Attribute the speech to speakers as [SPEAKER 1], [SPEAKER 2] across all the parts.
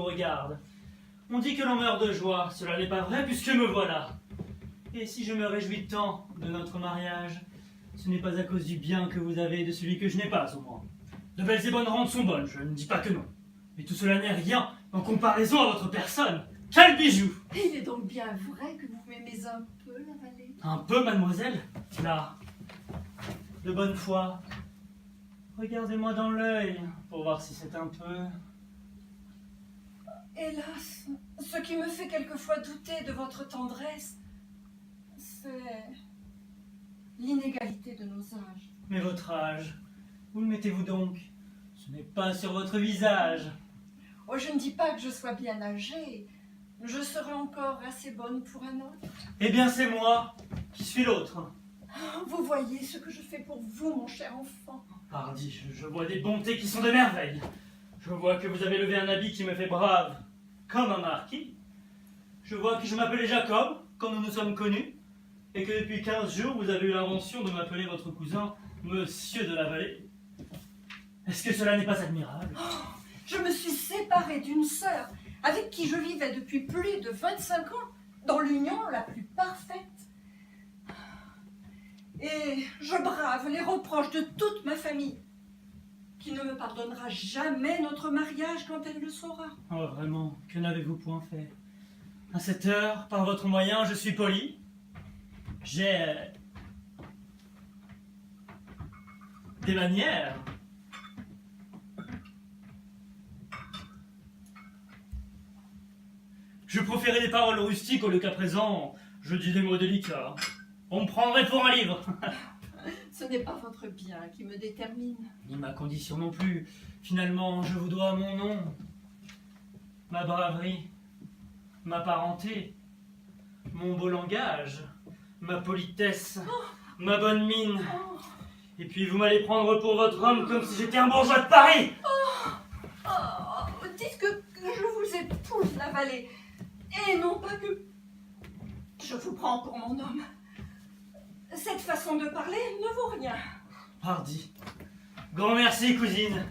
[SPEAKER 1] regarde. On dit que l'on meurt de joie, cela n'est pas vrai puisque me voilà. Et si je me réjouis tant de notre mariage, ce n'est pas à cause du bien que vous avez et de celui que je n'ai pas, au moins. De belles et bonnes rentes sont bonnes, je ne dis pas que non. Mais tout cela n'est rien en comparaison à votre personne. Quel bijou!
[SPEAKER 2] Il est donc bien vrai que vous m'aimez un peu, la vallée.
[SPEAKER 1] Un peu, mademoiselle? Là, de bonne foi. Regardez-moi dans l'œil pour voir si c'est un peu...
[SPEAKER 2] Hélas, ce qui me fait quelquefois douter de votre tendresse, c'est l'inégalité de nos âges.
[SPEAKER 1] Mais votre âge, où le mettez-vous donc? Ce n'est pas sur votre visage.
[SPEAKER 2] Oh, je ne dis pas que je sois bien âgée. Je serai encore assez bonne pour un autre.
[SPEAKER 1] Eh bien, c'est moi qui suis l'autre.
[SPEAKER 2] Vous voyez ce que je fais pour vous, mon cher enfant.
[SPEAKER 1] Pardi, je vois des bontés qui sont de merveilles. Je vois que vous avez levé un habit qui me fait brave, comme un marquis. Je vois que je m'appelais Jacob, quand nous nous sommes connus, et que depuis 15 jours, vous avez eu l'invention de m'appeler votre cousin Monsieur de la Vallée. Est-ce que cela n'est pas admirable?
[SPEAKER 2] Je me suis séparée d'une sœur avec qui je vivais depuis plus de 25 ans, dans l'union la plus parfaite. Et je brave les reproches de toute ma famille, qui ne me pardonnera jamais notre mariage quand elle le saura.
[SPEAKER 1] Oh, vraiment, que n'avez-vous point fait? À cette heure, par votre moyen, je suis poli. J'ai... des manières. Je proférais des paroles rustiques au lieu qu'à présent, je dis des mots délicats. On me prendrait pour un livre.
[SPEAKER 2] Ce n'est pas votre bien qui me détermine.
[SPEAKER 1] Ni ma condition non plus. Finalement, je vous dois mon nom, ma braverie, ma parenté, mon beau langage, ma politesse, ma bonne mine. Et puis vous m'allez prendre pour votre homme comme si j'étais un bourgeois de Paris.
[SPEAKER 2] Dites que je vous épouse, la vallée, et non pas que je vous prends pour mon homme. Cette façon de parler ne vaut rien.
[SPEAKER 1] Pardi. Grand merci, cousine.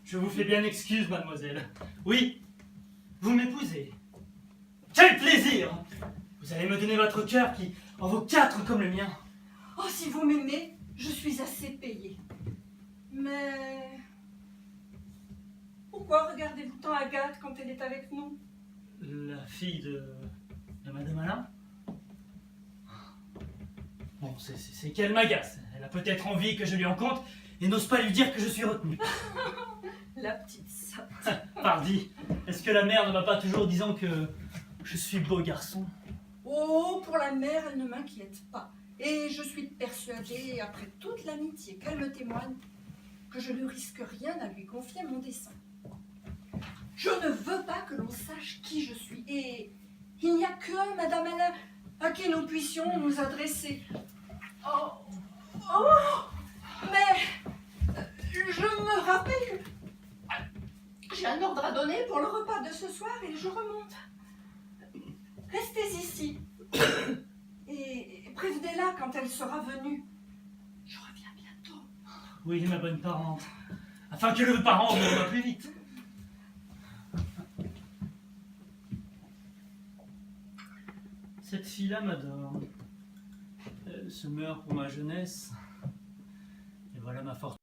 [SPEAKER 1] Je vous fais bien excuse, mademoiselle. Oui, vous m'épousez. Quel plaisir! Vous allez me donner votre cœur qui en vaut 4 comme le mien.
[SPEAKER 2] Oh, si vous m'aimez, je suis assez payée. Mais pourquoi regardez-vous tant Agathe quand elle est avec nous?
[SPEAKER 1] La fille de Madame Alain? Bon, c'est qu'elle m'agace. Elle a peut-être envie que je lui en compte et n'ose pas lui dire que je suis retenu.
[SPEAKER 2] La petite sotte.
[SPEAKER 1] Pardi, est-ce que la mère ne m'a pas toujours disant que je suis beau garçon?
[SPEAKER 2] Oh, pour la mère, elle ne m'inquiète pas. Et je suis persuadée, après toute l'amitié qu'elle me témoigne, que je ne risque rien à lui confier mon dessein. Je ne veux pas que l'on sache qui je suis. Et il n'y a que Madame Alain à qui nous puissions nous adresser. Mais je me rappelle, j'ai un ordre à donner pour le repas de ce soir et je remonte. Restez ici et prévenez-la quand elle sera venue. Je reviens bientôt.
[SPEAKER 1] Oui, ma bonne parente, afin que le parent me va plus vite. Cette fille-là m'adore. Elle se meurt pour ma jeunesse. Et voilà ma fortune.